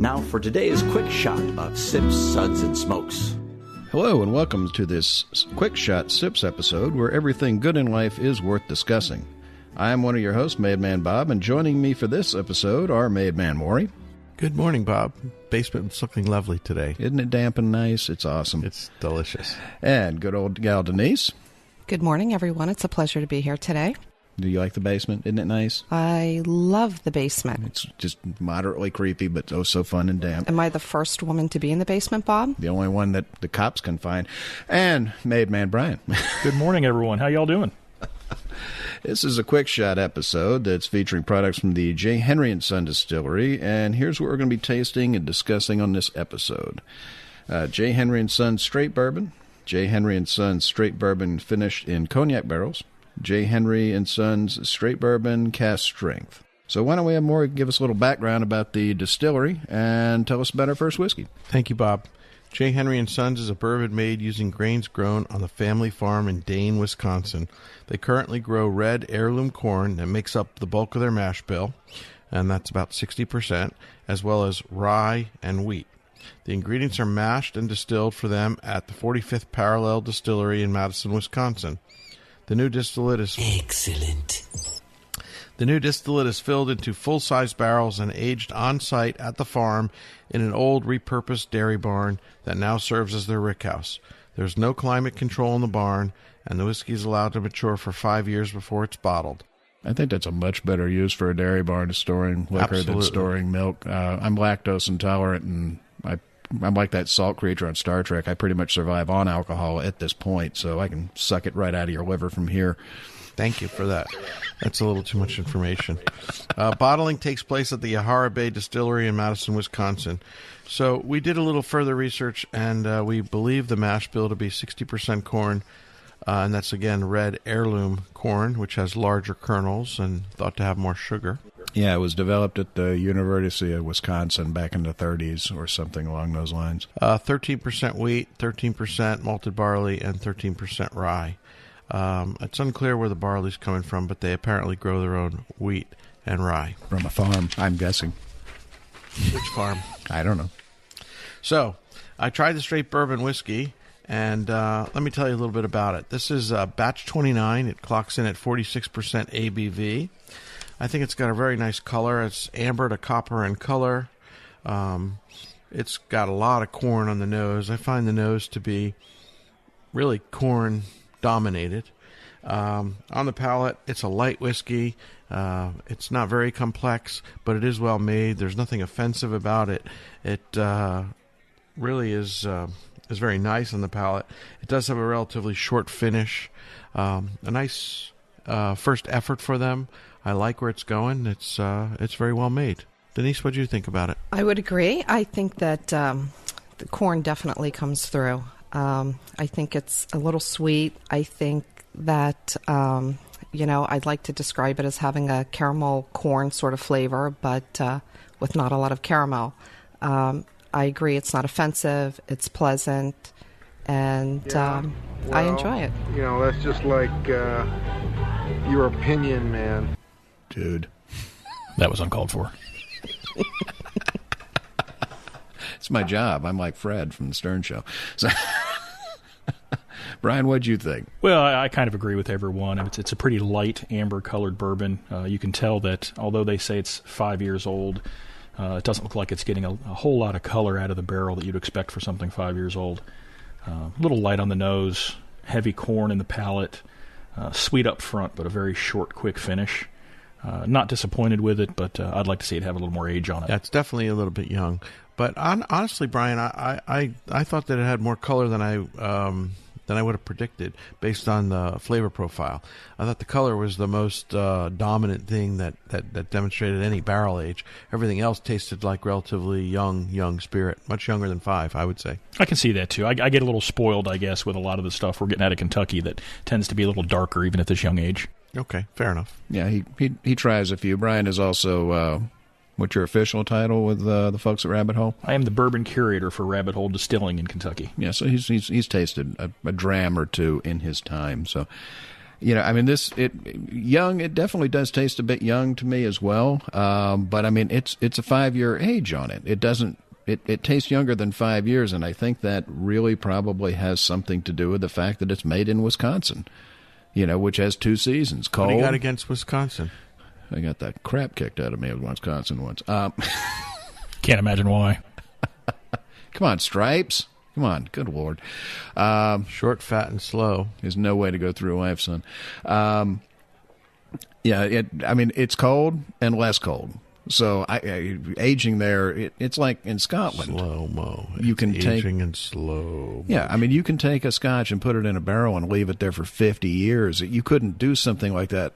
Now for today's quick shot of Sips, Suds, and Smokes. Hello and welcome to this Quick Shot Sips episode where everything good in life is worth discussing. I am one of your hosts, Made Man Bob, and joining me for this episode are Made Man Maury. Good morning, Bob. Basement's looking lovely today. Isn't it damp and nice? It's awesome. It's delicious. And good old gal Denise. Good morning, everyone. It's a pleasure to be here today. Do you like the basement? Isn't it nice? I love the basement. It's just moderately creepy, but oh so fun and damp. Am I the first woman to be in the basement, Bob? The only one that the cops can find. And Made Man Brian. Good morning, everyone. How y'all doing? This is a quick shot episode that's featuring products from the J. Henry & Son Distillery, and here's what we're going to be tasting and discussing on this episode. J. Henry & Son Straight Bourbon, J. Henry & Son Straight Bourbon finished in Cognac barrels, J. Henry & Son's Straight Bourbon Cask Strength. So why don't we have Maury give us a little background about the distillery and tell us about our first whiskey. Thank you, Bob. J. Henry & Sons is a bourbon made using grains grown on the family farm in Dane, Wisconsin. They currently grow red heirloom corn that makes up the bulk of their mash bill, and that's about 60%, as well as rye and wheat. The ingredients are mashed and distilled for them at the 45th Parallel Distillery in Madison, Wisconsin. The new distillate is Excellent. The new distillate is filled into full-size barrels and aged on-site at the farm in an old repurposed dairy barn that now serves as their rickhouse. There's no climate control in the barn, and the whiskey is allowed to mature for 5 years before it's bottled. I think that's a much better use for a dairy barn to storing liquor than storing milk. I'm lactose intolerant, and I'm like that salt creature on Star Trek. I pretty much survive on alcohol at this point, so I can suck it right out of your liver from here. Thank you for that. That's a little too much information. Bottling takes place at the Yahara Bay Distillery in Madison, Wisconsin. So we did a little further research, and we believe the mash bill to be 60% corn, and that's, again, red heirloom corn, which has larger kernels and thought to have more sugar. Yeah, it was developed at the University of Wisconsin back in the 30s or something along those lines. 13% wheat, 13% malted barley, and 13% rye. It's unclear where the barley's coming from, but they apparently grow their own wheat and rye. From a farm, I'm guessing. Which farm? I don't know. So, I tried the straight bourbon whiskey, and let me tell you a little bit about it. This is batch 29. It clocks in at 46% ABV. I think it's got a very nice color. It's amber to copper in color. It's got a lot of corn on the nose. I find the nose to be really corn dominated. On the palate, it's a light whiskey. It's not very complex, but it is well made. There's nothing offensive about it. It really is very nice on the palate. It does have a relatively short finish. A nice first effort for them. I like where it's going. It's very well made. Denise, what do you think about it? I would agree. I think that the corn definitely comes through. I think it's a little sweet. I think that, I'd like to describe it as having a caramel corn sort of flavor, but with not a lot of caramel. I agree. It's not offensive. It's pleasant. And I enjoy it. That's just like your opinion, man. Dude. That was uncalled for. It's my job. I'm like Fred from the Stern Show. So, Brian, what'd you think? Well, I kind of agree with everyone. It's a pretty light amber-colored bourbon. You can tell that although they say it's 5 years old, it doesn't look like it's getting a whole lot of color out of the barrel that you'd expect for something 5 years old. A little light on the nose, heavy corn in the palate, sweet up front, but a very short, quick finish. Not disappointed with it, but I'd like to see it have a little more age on it. Yeah, it's definitely a little bit young. But honestly, Brian, I thought that it had more color than I would have predicted based on the flavor profile. I thought the color was the most dominant thing that demonstrated any barrel age. Everything else tasted like relatively young spirit, much younger than 5, I would say. I can see that, too. I get a little spoiled, I guess, with a lot of the stuff we're getting out of Kentucky that tends to be a little darker even at this young age. Okay, fair enough. Yeah, he tries a few. Brian is also, what's your official title with the folks at Rabbit Hole? I am the bourbon curator for Rabbit Hole Distilling in Kentucky. Yeah, so he's tasted a dram or two in his time. So, I mean, it definitely does taste a bit young to me as well. But I mean, it's a 5-year age on it. It tastes younger than 5 years, and I think that really probably has something to do with the fact that it's made in Wisconsin, which has 2 seasons. Cold. What do you got against Wisconsin? I got that crap kicked out of me with Wisconsin once. Can't imagine why. Come on, Stripes. Come on, good Lord. Short, fat, and slow. There's no way to go through life, son. It's cold and less cold. So aging there, it's like in Scotland. Slow-mo. You can aging in slow. Yeah, I mean, you can take a Scotch and put it in a barrel and leave it there for 50 years. You couldn't do something like that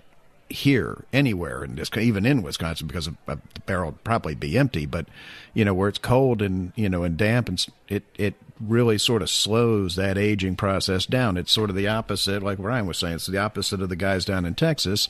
here, anywhere, even in Wisconsin, because the barrel would probably be empty. But, where it's cold and, and damp, and it really sort of slows that aging process down. It's sort of the opposite, like Ryan was saying. It's the opposite of the guys down in Texas,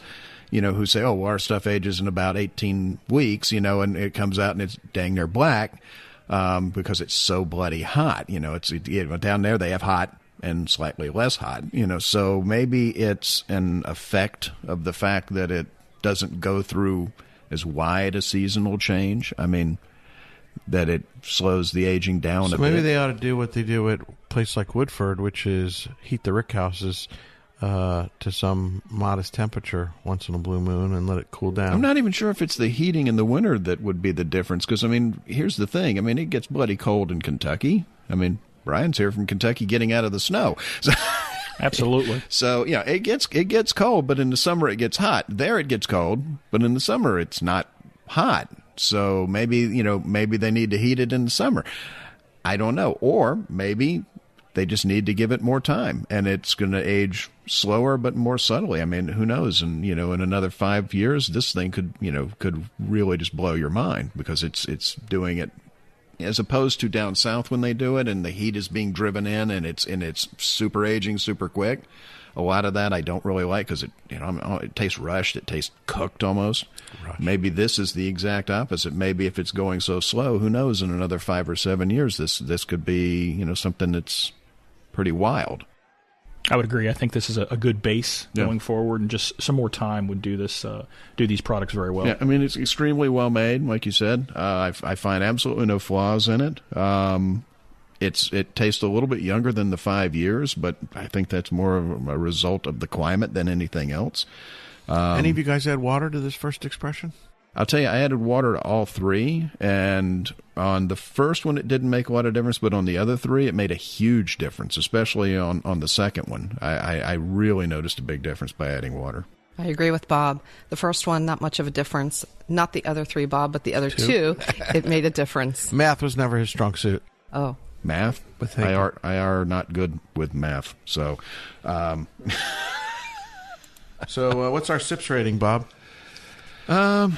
who say, oh, well, our stuff ages in about 18 weeks, and it comes out and it's dang near black because it's so bloody hot. Down there they have hot and slightly less hot, so maybe it's an effect of the fact that it doesn't go through as wide a seasonal change. I mean, that it slows the aging down a bit. Maybe they ought to do what they do at a place like Woodford, which is heat the rick houses to some modest temperature once in a blue moon and let it cool down. I'm not even sure if it's the heating in the winter that would be the difference, because, I mean, here's the thing. I mean, it gets bloody cold in Kentucky. I mean, Brian's here from Kentucky getting out of the snow. So, absolutely. So, it gets cold, but in the summer it gets hot. There it gets cold, but in the summer it's not hot. So maybe they need to heat it in the summer. I don't know. Or maybe they just need to give it more time, and it's going to age slower but more subtly. I mean, who knows? And, in another 5 years, this thing could really just blow your mind, because it's doing it as opposed to down south when they do it and the heat is being driven in and it's super aging super quick. A lot of that I don't really like, because it tastes rushed. It tastes cooked almost. Rushed. Maybe this is the exact opposite. Maybe if it's going so slow, who knows? In another 5 or 7 years, this could be something that's pretty wild. I would agree. I think this is a good base going forward, and just some more time would do these products very well. Yeah, I mean, it's extremely well made, like you said. I find absolutely no flaws in it. It tastes a little bit younger than the 5 years, but I think that's more of a result of the climate than anything else. Any of you guys add water to this first expression? I'll tell you, I added water to all 3, and on the first one it didn't make a lot of difference, but on the other 3 it made a huge difference, especially on the second one. I really noticed a big difference by adding water. I agree with Bob. The first one, not much of a difference. Not the other 3, Bob, but the other 2, it made a difference. Math was never his strong suit. Oh. Math? I are not good with math, so... So what's our sips rating, Bob? I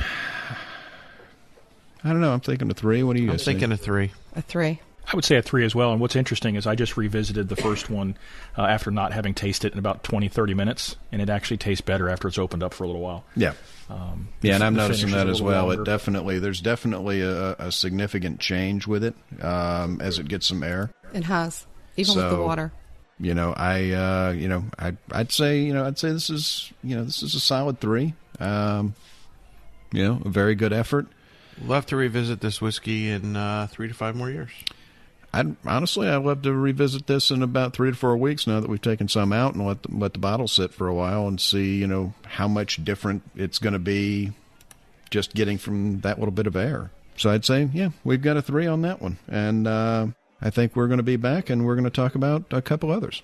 don't know. I'm thinking a 3. What do you guys think? I'm thinking a 3. A 3. I would say a 3 as well. And what's interesting is I just revisited the first one after not having tasted it in about 20, 30 minutes, and it actually tastes better after it's opened up for a little while. Yeah. And I'm noticing that as well. Longer. There's definitely a significant change with it as it gets some air. It has, even with the water. I'd say this is a solid 3. A very good effort. Love to revisit this whiskey in 3 to 5 more years. I'd love to revisit this in about 3 to 4 weeks now that we've taken some out and let the bottle sit for a while and see, how much different it's going to be just getting from that little bit of air. So I'd say, we've got a 3 on that one. And I think we're going to be back and we're going to talk about a couple others.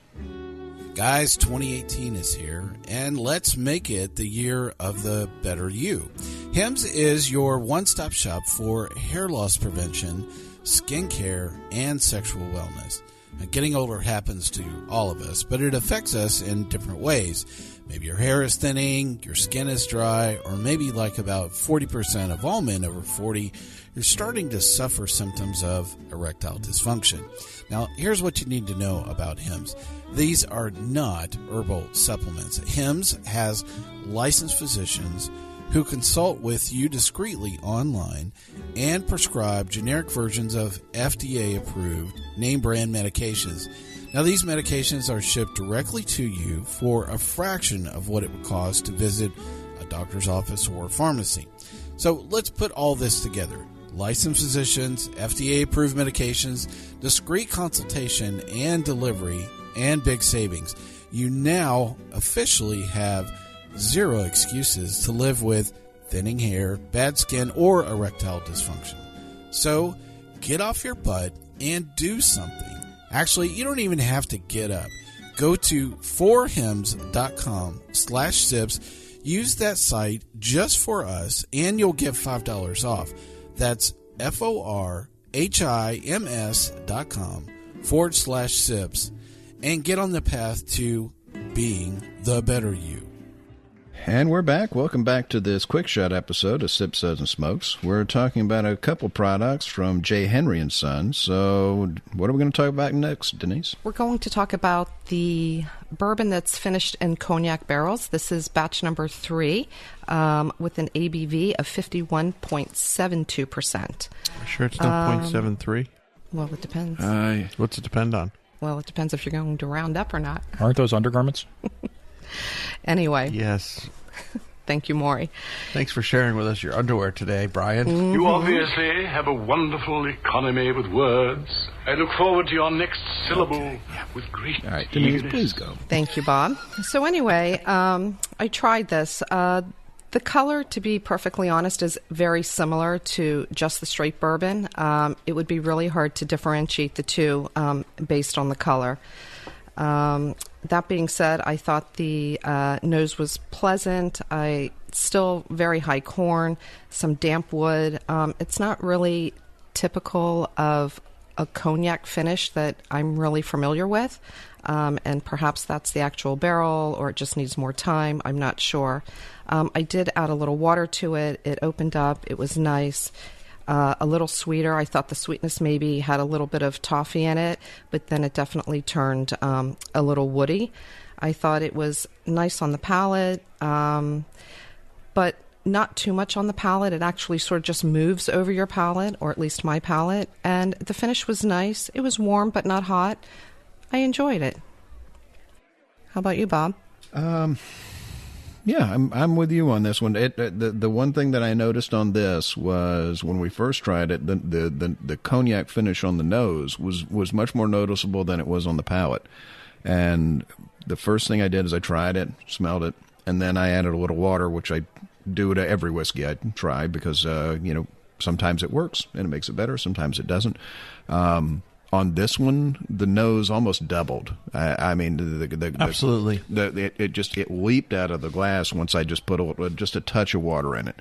Guys, 2018 is here, and let's make it the year of the better you. Hims is your one-stop shop for hair loss prevention, skincare, and sexual wellness. Now, getting older happens to all of us, but it affects us in different ways. Maybe your hair is thinning, your skin is dry, or maybe like about 40% of all men over 40, you're starting to suffer symptoms of erectile dysfunction. Now, here's what you need to know about Hims. These are not herbal supplements. Hims has licensed physicians who consult with you discreetly online and prescribe generic versions of FDA-approved name-brand medications. Now, these medications are shipped directly to you for a fraction of what it would cost to visit a doctor's office or pharmacy. So let's put all this together. Licensed physicians, FDA-approved medications, discreet consultation and delivery, and big savings. You now officially have zero excuses to live with thinning hair, bad skin, or erectile dysfunction. So get off your butt and do something. Actually, you don't even have to get up. Go to forhims.com/sips. Use that site just for us, and you'll get $5 off. That's forhims.com/sips, and get on the path to being the better you. And we're back. Welcome back to this quick shot episode of Sips, Suds, and Smokes. We're talking about a couple products from J. Henry & Son. So what are we going to talk about next, Denise? We're going to talk about the bourbon that's finished in cognac barrels. This is batch number 3 with an ABV of 51.72%. Sure it's not 0.73? Well, it depends. What's it depend on? Well, it depends if you're going to round up or not. Aren't those undergarments? Anyway. Yes. Thank you, Maury. Thanks for sharing with us your underwear today, Brian. Mm-hmm. You obviously have a wonderful economy with words. I look forward to your next syllable with great All right, Denise, eagerness. please go. Thank you, Bob. So anyway, I tried this. The color, to be perfectly honest, is very similar to just the straight bourbon. It would be really hard to differentiate the two based on the color. That being said, I thought the nose was pleasant. Still very high corn, some damp wood. It's not really typical of a cognac finish that I'm really familiar with. And perhaps that's the actual barrel, or it just needs more time. I'm not sure. I did add a little water to it. It opened up. It was nice. A little sweeter. I thought the sweetness maybe had a little bit of toffee in it, but then it definitely turned a little woody. I thought it was nice on the palate, but not too much on the palate. It actually sort of just moves over your palate, or at least my palate. And the finish was nice. It was warm but not hot. I enjoyed it. How about you, Bob? Yeah, I'm with you on this one. The one thing that I noticed on this was when we first tried it, the cognac finish on the nose was much more noticeable than it was on the palate. And the first thing I did is I tried it, smelled it, and then I added a little water, which I do to every whiskey I try because sometimes it works and it makes it better, sometimes it doesn't. On this one, the nose almost doubled. I mean, Absolutely. It leaped out of the glass once I just put just a touch of water in it.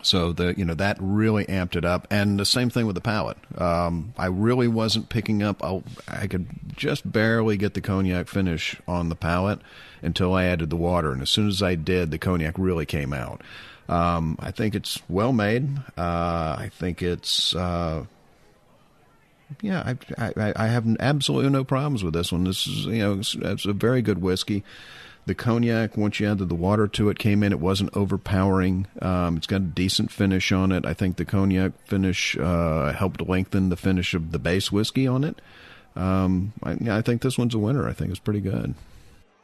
So that really amped it up, and the same thing with the palate. I really wasn't picking up. I could just barely get the cognac finish on the palate until I added the water, and as soon as I did, the cognac really came out. I think it's well made. I think it's. I have absolutely no problems with this one. This is, it's a very good whiskey. The cognac, once you added the water to it, came in. It wasn't overpowering. It's got a decent finish on it. I think the cognac finish helped lengthen the finish of the base whiskey on it. I think this one's a winner. I think it's pretty good.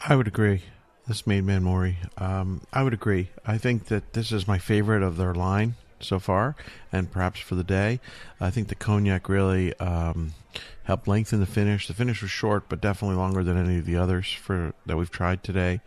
I would agree. This made man Maury. I would agree. I think that this is my favorite of their line so far, and perhaps for the day. I think the cognac really helped lengthen the finish. The finish was short, but definitely longer than any of the others that we've tried today.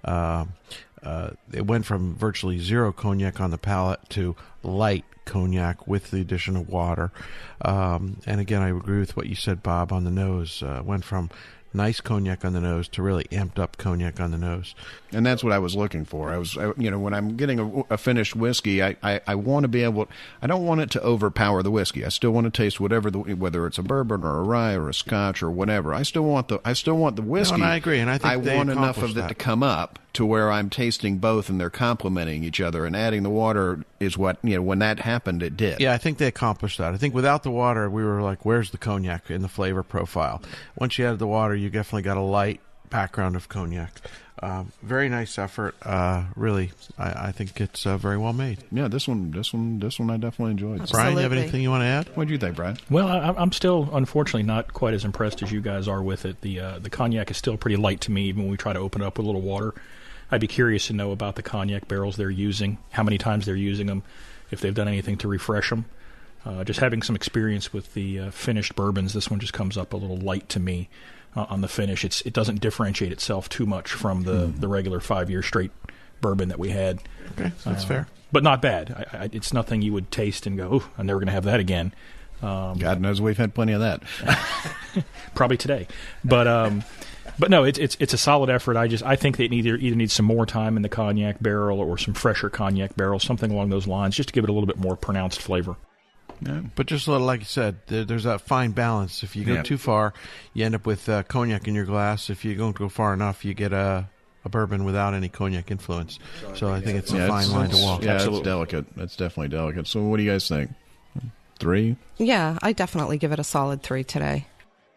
It went from virtually zero cognac on the palate to light cognac with the addition of water. And again, I agree with what you said, Bob, on the nose. Went from nice cognac on the nose to really amped up cognac on the nose. And that's what I was looking for. When I'm getting a finished whiskey, I want to be able. I don't want it to overpower the whiskey. I still want to taste whether it's a bourbon or a rye or a Scotch or whatever. I still want the whiskey. No, and I agree. And I think I want enough of it to come up to where I'm tasting both and they're complementing each other. And adding the water is what when that happened, it did. Yeah, I think they accomplished that. I think without the water, we were like, "Where's the cognac in the flavor profile?" Once you added the water, you definitely got a light background of cognac. Very nice effort. Really, I think it's very well made. Yeah, this one I definitely enjoyed. Absolutely. Brian, you have anything you want to add? What do you think, Brian? Well, I'm still, unfortunately, not quite as impressed as you guys are with it. The cognac is still pretty light to me, even when we try to open it up with a little water. I'd be curious to know about the cognac barrels they're using, how many times they're using them, if they've done anything to refresh them. Just having some experience with the finished bourbons, this one just comes up a little light to me on the finish. It doesn't differentiate itself too much from the regular 5-year straight bourbon that we had. Okay, that's fair. But not bad. It's nothing you would taste and go, "Oh, I'm never going to have that again." God knows we've had plenty of that. Probably today. But no, it's a solid effort. I think they either need some more time in the cognac barrel or some fresher cognac barrel, something along those lines, just to give it a little bit more pronounced flavor. Yeah. But just a little, like you said, there's that fine balance. If you go too far, you end up with cognac in your glass. If you don't go far enough, you get a bourbon without any cognac influence. So I think it's a fine line to walk. Yeah, Absolutely. it's delicate. It's definitely delicate. So what do you guys think? 3? Yeah, I definitely give it a solid 3 today.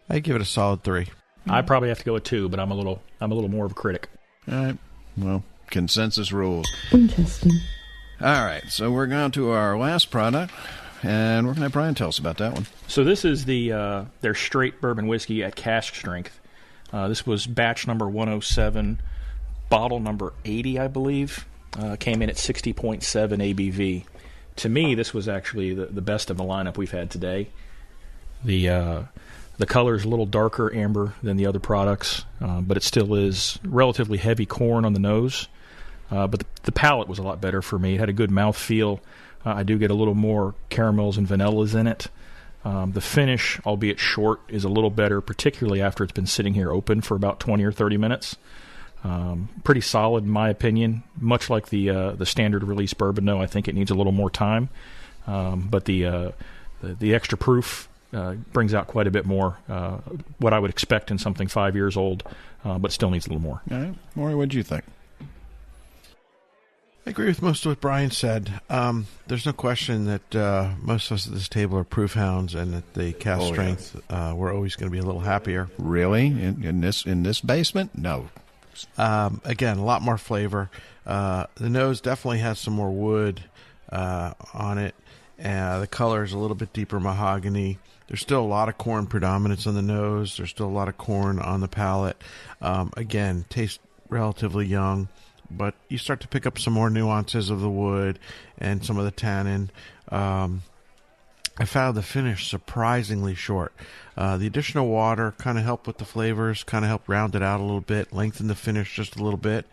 I give it a solid 3. I probably have to go with 2, but I'm a little more of a critic. All right. Well, consensus rules. Interesting. All right. So we're going to our last product, and we're going to have Brian tell us about that one. So this is their straight bourbon whiskey at cask strength. This was batch number 107, bottle number 80, I believe. Came in at 60.7 ABV. To me, this was actually the best of the lineup we've had today. The color is a little darker amber than the other products, but it still is relatively heavy corn on the nose. But the palate was a lot better for me. It had a good mouthfeel. I do get a little more caramels and vanillas in it. The finish, albeit short, is a little better, particularly after it's been sitting here open for about 20 or 30 minutes. Pretty solid, in my opinion. Much like the standard release bourbon, though, I think it needs a little more time. But the extra proof brings out quite a bit more, what I would expect in something 5 years old, but still needs a little more. All right. Maury, what do you think? I agree with most of what Brian said. There's no question that most of us at this table are proof hounds, and that the cask strength, we're always going to be a little happier. Really? In this basement? No. Again, a lot more flavor. The nose definitely has some more wood on it. The color is a little bit deeper mahogany. There's still a lot of corn predominance on the nose. There's still a lot of corn on the palate. Again, tastes relatively young, but you start to pick up some more nuances of the wood and some of the tannin. I found the finish surprisingly short. The additional water kind of helped with the flavors, kind of helped round it out a little bit, lengthen the finish just a little bit.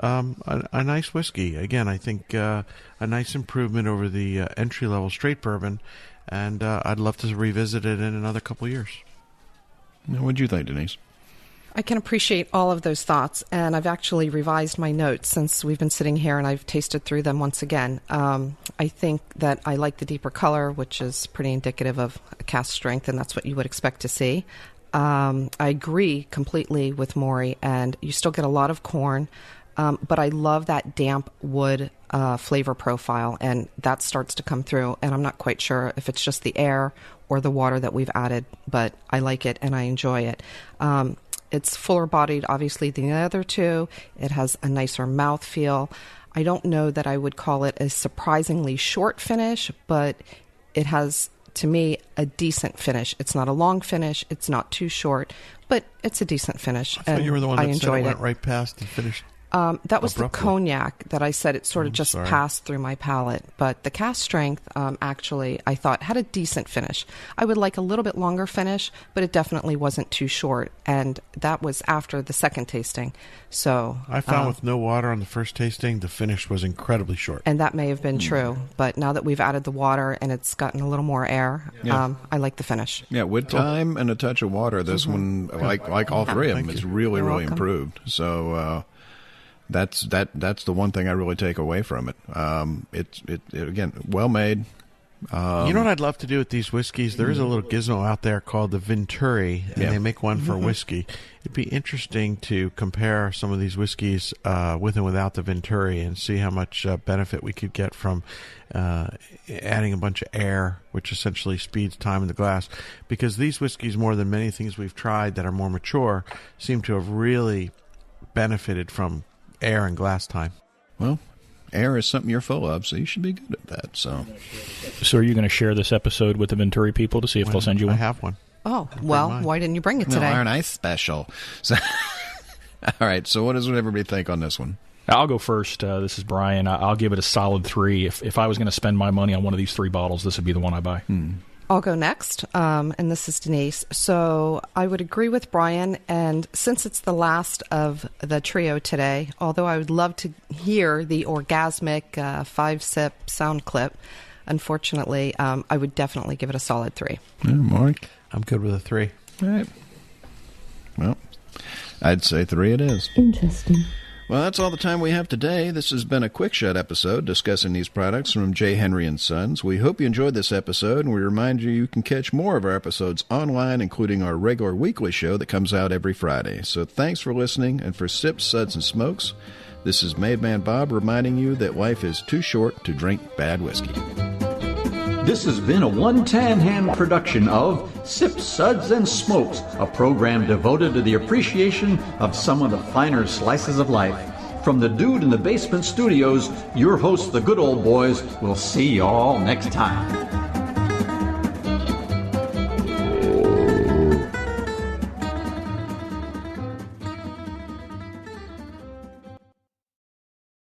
A nice whiskey. Again, I think a nice improvement over the entry-level straight bourbon, and I'd love to revisit it in another couple years. What do you think, Denise? I can appreciate all of those thoughts, and I've actually revised my notes since we've been sitting here, and I've tasted through them once again. I think that I like the deeper color, which is pretty indicative of a cask strength, and that's what you would expect to see. I agree completely with Maury, and you still get a lot of corn, but I love that damp wood flavor profile, and that starts to come through, and I'm not quite sure if it's just the air or the water that we've added, but I like it, and I enjoy it. It's fuller bodied, obviously, than the other two. It has a nicer mouthfeel. I don't know that I would call it a surprisingly short finish, but it has, to me, a decent finish. It's not a long finish. It's not too short, but it's a decent finish. I thought you were the one that said it went it. right past and finished. That was abruptly. the cognac that I said it sort of just sorry. passed through my palate. But the cask strength, actually, I thought had a decent finish. I would like a little bit longer finish, but it definitely wasn't too short. And that was after the second tasting. So I found with no water on the first tasting, the finish was incredibly short. and that may have been true. But now that we've added the water and it's gotten a little more air, I like the finish. Yeah, with time and a touch of water, this one, like all three of them, is really, You're really welcome. improved. So that's the one thing I really take away from it. It again, well made, You know what I'd love to do with these whiskeys? There is a little gizmo out there called the Venturi, and they make one for whiskey. It'd be interesting to compare some of these whiskeys with and without the Venturi and see how much benefit we could get from adding a bunch of air, which essentially speeds time in the glass. Because these whiskeys, more than many things we've tried that are more mature, seem to have really benefited from air and glass time. Well, air is something you're full of, so you should be good at that. So are you going to share this episode with the Venturi people to see if they'll send you one? I have one. Oh, well, why didn't you bring it today? No, aren't I special? So, all right, so what does everybody think on this one? I'll go first. This is Brian. I'll give it a solid 3. If I was going to spend my money on one of these 3 bottles, this would be the one I buy. I'll go next, and this is Denise. So I would agree with Brian, and since it's the last of the trio today, although I would love to hear the orgasmic 5-sip sound clip, unfortunately, I would definitely give it a solid 3. Maury? I'm good with a 3. All right. Well, I'd say 3 it is. Interesting. Well, that's all the time we have today. This has been a quick shot episode discussing these products from J. Henry & Sons. We hope you enjoyed this episode, and we remind you can catch more of our episodes online, including our regular weekly show that comes out every Friday. So thanks for listening, and for Sips, Suds, and Smokes, this is Made Man Bob reminding you that life is too short to drink bad whiskey. This has been a One Tan Hand production of Sips, Suds, and Smokes, a program devoted to the appreciation of some of the finer slices of life. From the Dude in the Basement Studios, your hosts, the Good Old Boys, will see you all next time.